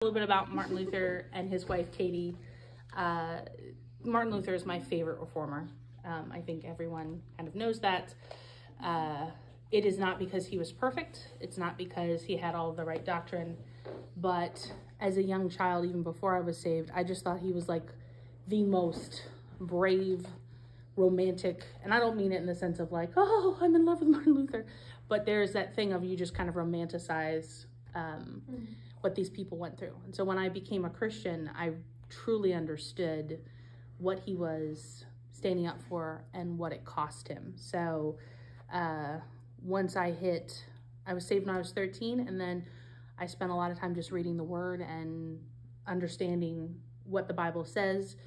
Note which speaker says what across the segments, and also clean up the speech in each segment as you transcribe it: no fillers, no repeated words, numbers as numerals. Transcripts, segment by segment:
Speaker 1: A little bit about Martin Luther and his wife Katie. Martin Luther is my favorite reformer. I think everyone kind of knows that. It is not because he was perfect. It's not because he had all the right doctrine. But as a young child, even before I was saved, I just thought he was like the most brave, romantic, and I don't mean it in the sense of like, oh, I'm in love with Martin Luther, but there's that thing of you just kind of romanticize what these people went through. And so when I became a Christian, I truly understood what he was standing up for and what it cost him. So once I was saved when I was 13, and then I spent a lot of time just reading the word and understanding what the Bible says,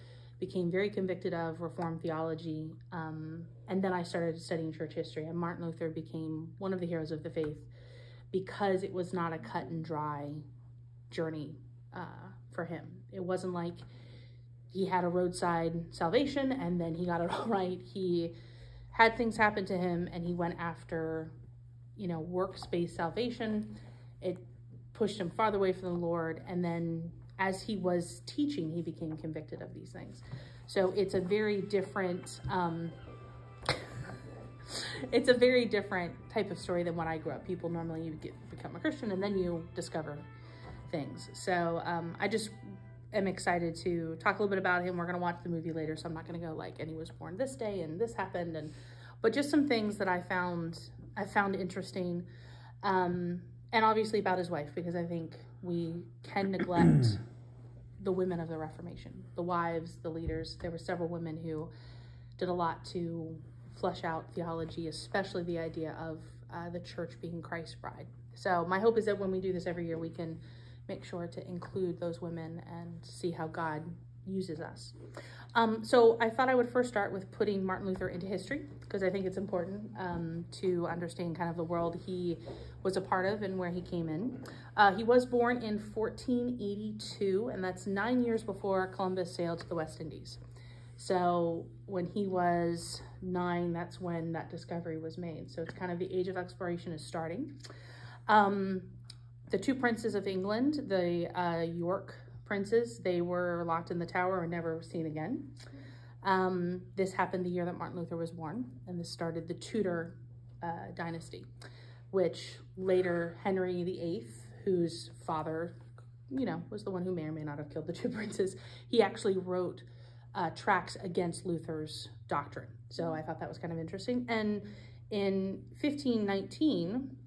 Speaker 1: became very convicted of Reformed theology, and then I started studying church history, and Martin Luther became one of the heroes of the faith because it was not a cut and dry journey for him. It wasn't like he had a roadside salvation and then he got it all right. He had things happen to him and he went after, works-based salvation. It pushed him farther away from the Lord, and then as he was teaching, he became convicted of these things. So it's a very different it's a very different type of story than when I grew up. People normally become a Christian and then you discover things. So I just am excited to talk a little bit about him. We're going to watch the movie later, so I'm not going to go like, and he was born this day and this happened, but just some things that I found interesting, and obviously about his wife, because I think we can neglect the women of the Reformation, the wives, the leaders. There were several women who did a lot to flesh out theology, especially the idea of the church being Christ's bride. So my hope is that when we do this every year, we can make sure to include those women and see how God uses us. So I thought I would first start with putting Martin Luther into history, because I think it's important to understand kind of the world he was a part of and where he came in. He was born in 1482, and that's 9 years before Columbus sailed to the West Indies. So when he was 9, that's when that discovery was made. So it's kind of the age of exploration is starting. The two princes of England, the York princes, they were locked in the Tower and never seen again. This happened the year that Martin Luther was born, and this started the Tudor dynasty, which later Henry VIII, whose father, was the one who may or may not have killed the two princes, he actually wrote tracts against Luther's doctrine. So I thought that was kind of interesting. And in 1519,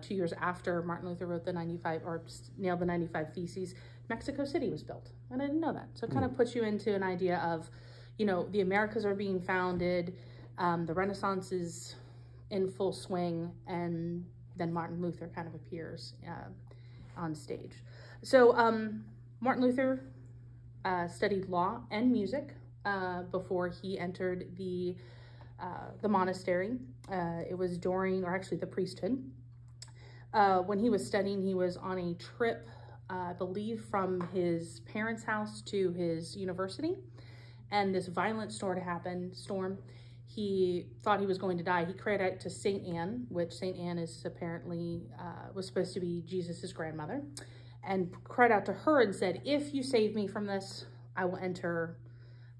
Speaker 1: 2 years after Martin Luther wrote nailed the 95 Theses, Mexico City was built. And I didn't know that. So it kind of puts you into an idea of, the Americas are being founded, the Renaissance is in full swing, and then Martin Luther kind of appears on stage. So Martin Luther studied law and music before he entered the monastery. It was the priesthood. When he was studying, he was on a trip, I believe, from his parents' house to his university, and this violent storm. He thought he was going to die. He cried out to St. Anne, which St. Anne is apparently, was supposed to be Jesus's grandmother, and cried out to her and said, if you save me from this, I will enter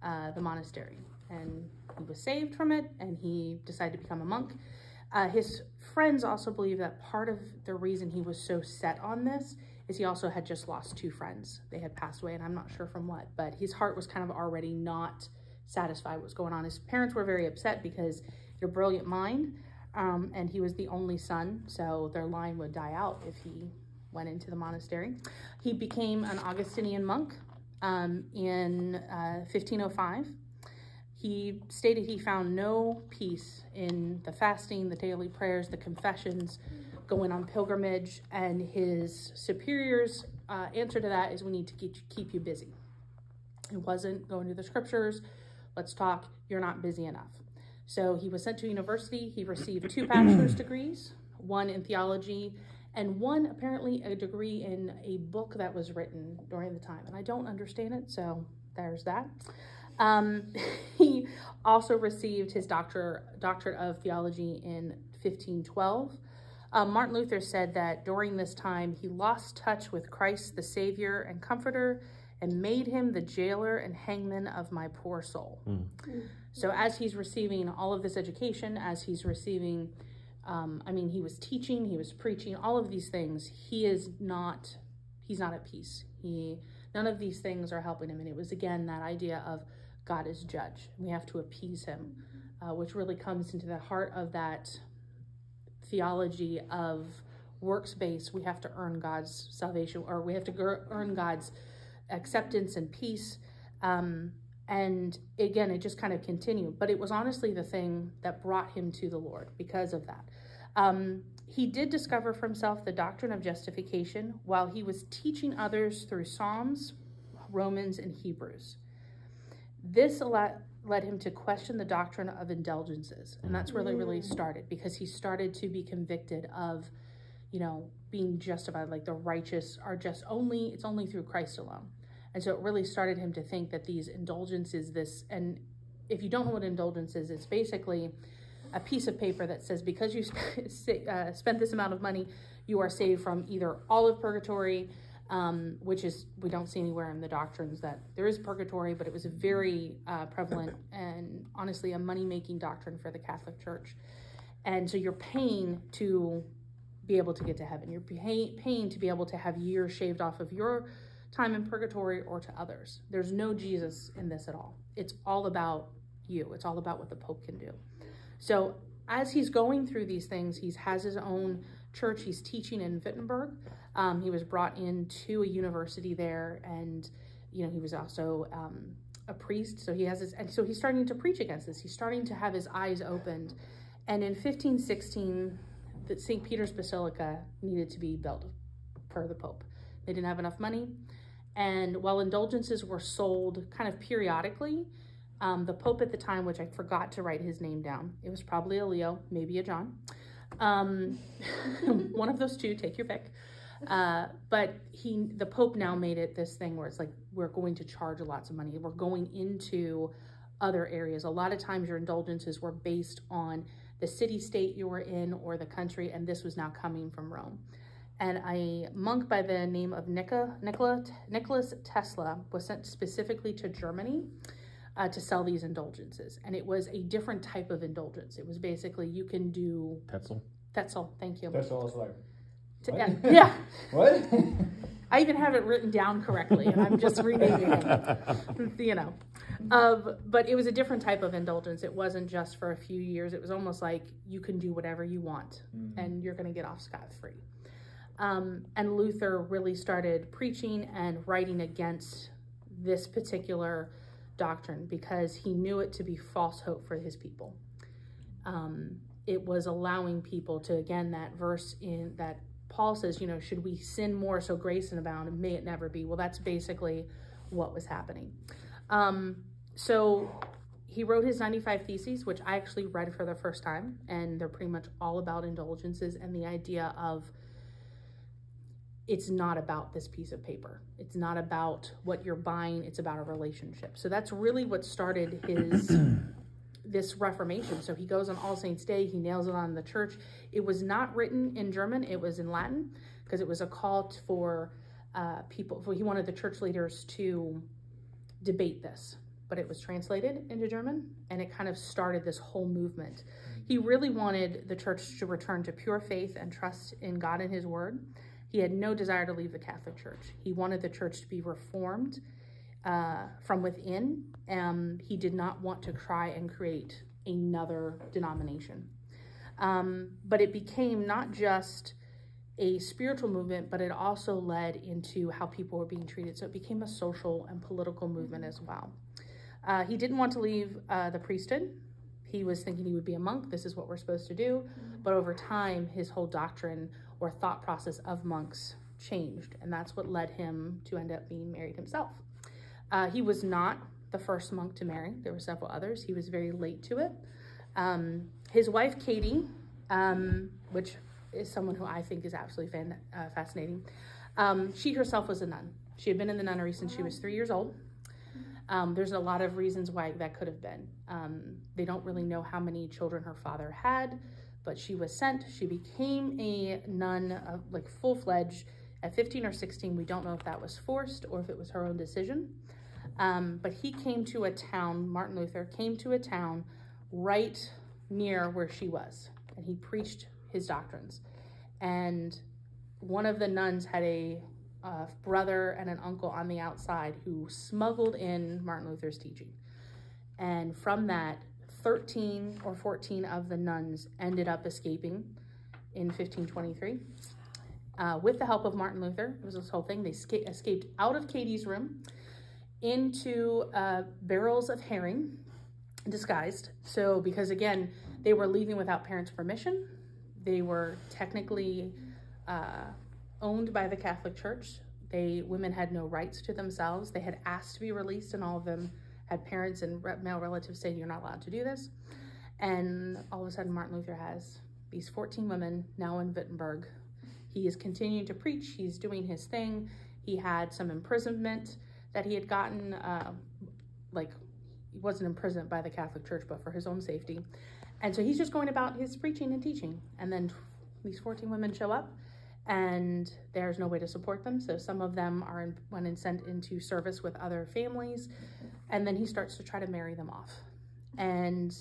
Speaker 1: the monastery. And he was saved from it, and he decided to become a monk. His friends also believe that part of the reason he was so set on this is he also had just lost 2 friends. They had passed away, and I'm not sure from what, but his heart was kind of already not satisfied with what's going on. His parents were very upset because you're a brilliant mind, and he was the only son, so their line would die out if he went into the monastery. He became an Augustinian monk in 1505. He stated he found no peace in the fasting, the daily prayers, the confessions, going on pilgrimage, and his superiors' answer to that is, we need to keep you busy. It wasn't going to the scriptures, let's talk, you're not busy enough. So he was sent to university. He received 2 bachelor's degrees, one in theology, and one apparently a degree in a book that was written during the time. And I don't understand it, so there's that. He also received his doctorate of theology in 1512. Martin Luther said that during this time, he lost touch with Christ, the Savior and Comforter, and made him the jailer and hangman of my poor soul. So as he's receiving all of this education, as he's receiving, he was teaching, he was preaching, all of these things, he's not at peace. None of these things are helping him. And it was, again, that idea of God is judge. We have to appease him, which really comes into the heart of that theology of works-based. We have to earn God's salvation, or we have to earn God's acceptance and peace. And again, it just kind of continued. But it was honestly the thing that brought him to the Lord because of that. He did discover for himself the doctrine of justification while he was teaching others through Psalms, Romans, and Hebrews. This led him to question the doctrine of indulgences. And that's where they really started, because he started to be convicted of, being justified, like the righteous are just it's only through Christ alone. And so it really started him to think that these indulgences, and if you don't know what indulgence is, it's basically a piece of paper that says, because you spent this amount of money, you are saved from either all of purgatory, which is, we don't see anywhere in the doctrines that there is purgatory, but it was a very prevalent and honestly a money-making doctrine for the Catholic Church. And so you're paying to be able to get to heaven. You're paying to be able to have years shaved off of your time in purgatory or to others. There's no Jesus in this at all. It's all about you. It's all about what the Pope can do. So as he's going through these things, he has his own church. He's teaching in Wittenberg. He was brought into a university there, and he was also a priest. So so he's starting to preach against this. He's starting to have his eyes opened. And in 1516, the St. Peter's Basilica needed to be built per the Pope. They didn't have enough money. And while indulgences were sold kind of periodically, the Pope at the time, which I forgot to write his name down, it was probably a Leo, maybe a John. One of those two, take your pick. But the Pope now made it this thing where it's like, we're going to charge lots of money. We're going into other areas. A lot of times your indulgences were based on the city-state you were in or the country, and this was now coming from Rome. And a monk by the name of Nicholas Tesla was sent specifically to Germany to sell these indulgences. And it was a different type of indulgence. It was basically, you can do... Tetzel, thank you.
Speaker 2: Tetzel is like...
Speaker 1: Yeah.
Speaker 2: What?
Speaker 1: I even have it written down correctly, and I'm just renaming it, But it was a different type of indulgence. It wasn't just for a few years. It was almost like you can do whatever you want, and you're going to get off scot-free. And Luther really started preaching and writing against this particular doctrine because he knew it to be false hope for his people. It was allowing people to, again, that verse in that Paul says, should we sin more so grace and abound, and may it never be. Well, that's basically what was happening. So he wrote his 95 Theses, which I actually read for the first time, and they're pretty much all about indulgences and the idea of it's not about this piece of paper. It's not about what you're buying. It's about a relationship. So that's really what started this Reformation. So he goes on All Saints' Day. He nails it on the church. It was not written in German. It was in Latin because it was a call for people. He wanted the church leaders to debate this, but it was translated into German, and it kind of started this whole movement. He really wanted the church to return to pure faith and trust in God and his word. He had no desire to leave the Catholic Church. He wanted the church to be reformed from within. He did not want to try and create another denomination. But it became not just a spiritual movement, but it also led into how people were being treated. So it became a social and political movement as well. He didn't want to leave the priesthood. He was thinking he would be a monk. This is what we're supposed to do. But over time, his whole doctrine or thought process of monks changed. And that's what led him to end up being married himself. He was not the first monk to marry. There were several others. He was very late to it. His wife, Katie, which is someone who I think is absolutely fascinating. She herself was a nun. She had been in the nunnery since she was 3 years old. There's a lot of reasons why that could have been. They don't really know how many children her father had, but she was sent. She became a nun, like full-fledged, at 15 or 16. We don't know if that was forced or if it was her own decision. But he came to a town, Martin Luther came to a town right near where she was, and he preached his doctrines. And one of the nuns had a brother and an uncle on the outside who smuggled in Martin Luther's teaching. And from that, 13 or 14 of the nuns ended up escaping in 1523. With the help of Martin Luther, it was this whole thing. They escaped out of Katie's room into barrels of herring, disguised. So, because again, they were leaving without parents' permission. They were technically owned by the Catholic Church. Women had no rights to themselves. They had asked to be released, and all of them had parents and male relatives saying, you're not allowed to do this. And all of a sudden, Martin Luther has these 14 women now in Wittenberg. He is continuing to preach. He's doing his thing. He had some imprisonment that he had gotten, he wasn't imprisoned by the Catholic Church, but for his own safety. And so he's just going about his preaching and teaching. And then these 14 women show up, and there's no way to support them. So some of them went and sent into service with other families. And then he starts to try to marry them off. And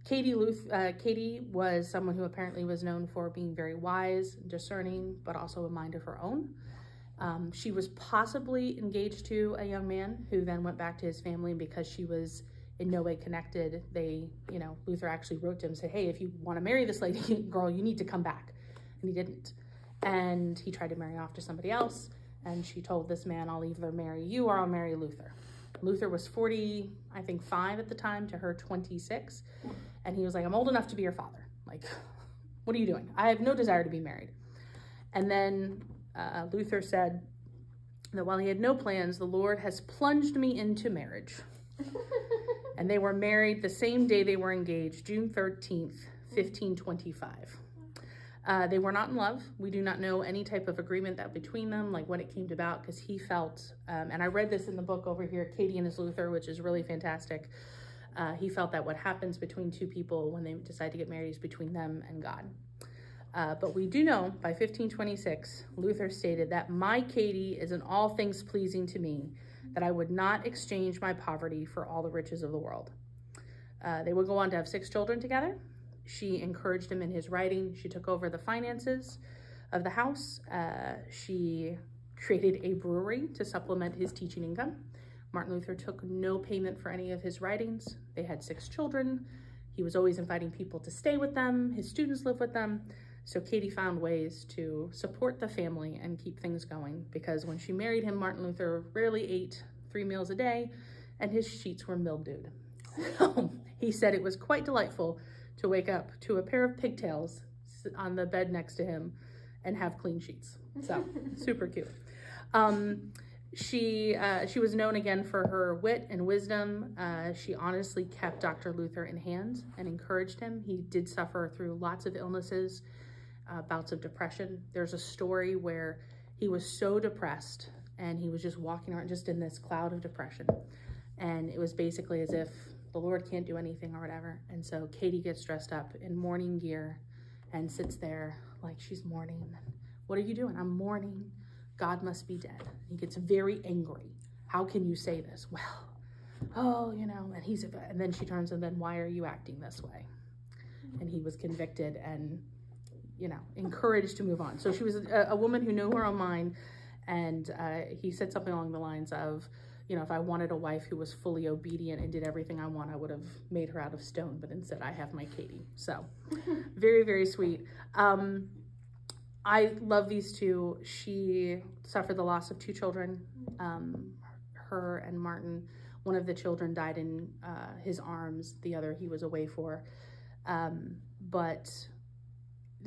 Speaker 1: Katie was someone who apparently was known for being very wise, discerning, but also a mind of her own. She was possibly engaged to a young man who then went back to his family, because she was in no way connected. Luther actually wrote to him and said, hey, if you want to marry this lady, girl, you need to come back. And he didn't. And he tried to marry off to somebody else. And she told this man, I'll either marry you or I'll marry Luther. Luther was 45 at the time, to her 26. And he was like, I'm old enough to be your father. Like, what are you doing? I have no desire to be married. And then Luther said that while he had no plans, the Lord has plunged me into marriage. And they were married the same day they were engaged, June 13th, 1525. They were not in love. We do not know any type of agreement that between them, like when it came about, because he felt, and I read this in the book over here, Katie and his Luther, which is really fantastic. He felt that what happens between two people when they decide to get married is between them and God. But we do know by 1526, Luther stated that my Katie is in all things pleasing to me, that I would not exchange my poverty for all the riches of the world. They would go on to have 6 children together. She encouraged him in his writing. She took over the finances of the house. She created a brewery to supplement his teaching income. Martin Luther took no payment for any of his writings. They had 6 children. He was always inviting people to stay with them. His students lived with them. So Katie found ways to support the family and keep things going, because when she married him, Martin Luther rarely ate 3 meals a day, and his sheets were mildewed. He said it was quite delightful to wake up to a pair of pigtails on the bed next to him and have clean sheets. So super cute. She was known again for her wit and wisdom. She honestly kept Dr. Luther in hand and encouraged him. He did suffer through lots of illnesses, bouts of depression. There's a story where he was so depressed and he was just walking around just in this cloud of depression. And it was basically as if the Lord can't do anything or whatever. And so Katie gets dressed up in mourning gear and sits there like she's mourning. What are you doing? I'm mourning. God must be dead. He gets very angry. How can you say this? Well, oh, and then she turns and then, why are you acting this way? And he was convicted and, encouraged to move on. So she was a woman who knew her own mind. And he said something along the lines of, if I wanted a wife who was fully obedient and did everything I want, I would have made her out of stone. But instead, I have my Katie. So very, very sweet. I love these two. She suffered the loss of 2 children, her and Martin. One of the children died in his arms. The other he was away for. But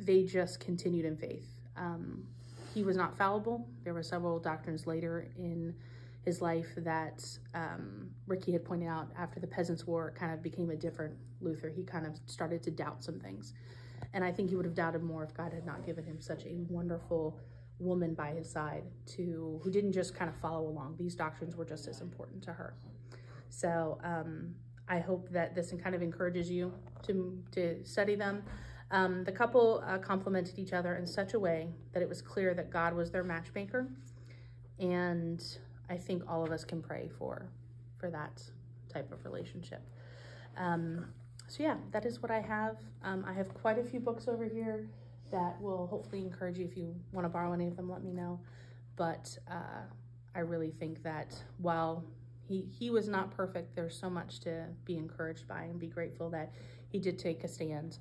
Speaker 1: they just continued in faith. He was not fallible. There were several doctrines later in his life that Ricky had pointed out after the Peasants' War. It kind of became a different Luther. He kind of started to doubt some things. And I think he would have doubted more if God had not given him such a wonderful woman by his side who didn't just kind of follow along. These doctrines were just as important to her. So I hope that this kind of encourages you to study them. The couple complemented each other in such a way that it was clear that God was their matchmaker. And I think all of us can pray for that type of relationship. So yeah, that is what I have. I have quite a few books over here that will hopefully encourage you. If you want to borrow any of them, let me know. But I really think that while he was not perfect, there's so much to be encouraged by and be grateful that he did take a stand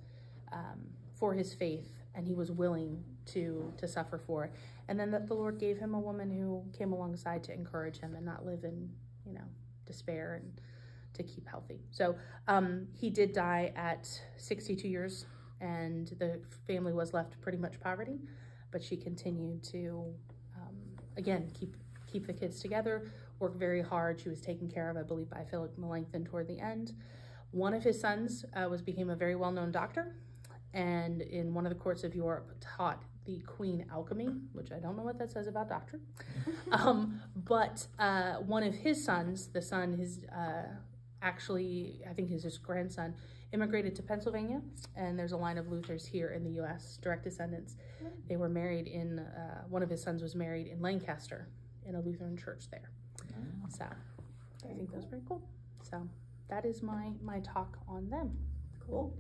Speaker 1: for his faith, and he was willing to suffer for it. And then that the Lord gave him a woman who came alongside to encourage him and not live in, despair, and to keep healthy. So he did die at 62 years, and the family was left pretty much poverty, but she continued to, again, keep the kids together, work very hard. She was taken care of, I believe, by Philip Melanchthon toward the end. One of his sons became a very well-known doctor, and in one of the courts of Europe taught the queen alchemy, which I don't know what that says about doctrine. But one of his sons, actually, I think his grandson, immigrated to Pennsylvania, and there's a line of Luthers here in the U.S., direct descendants. They were married in, one of his sons was married in Lancaster in a Lutheran church there. So I think that's very cool. So that is my talk on them.
Speaker 2: Cool.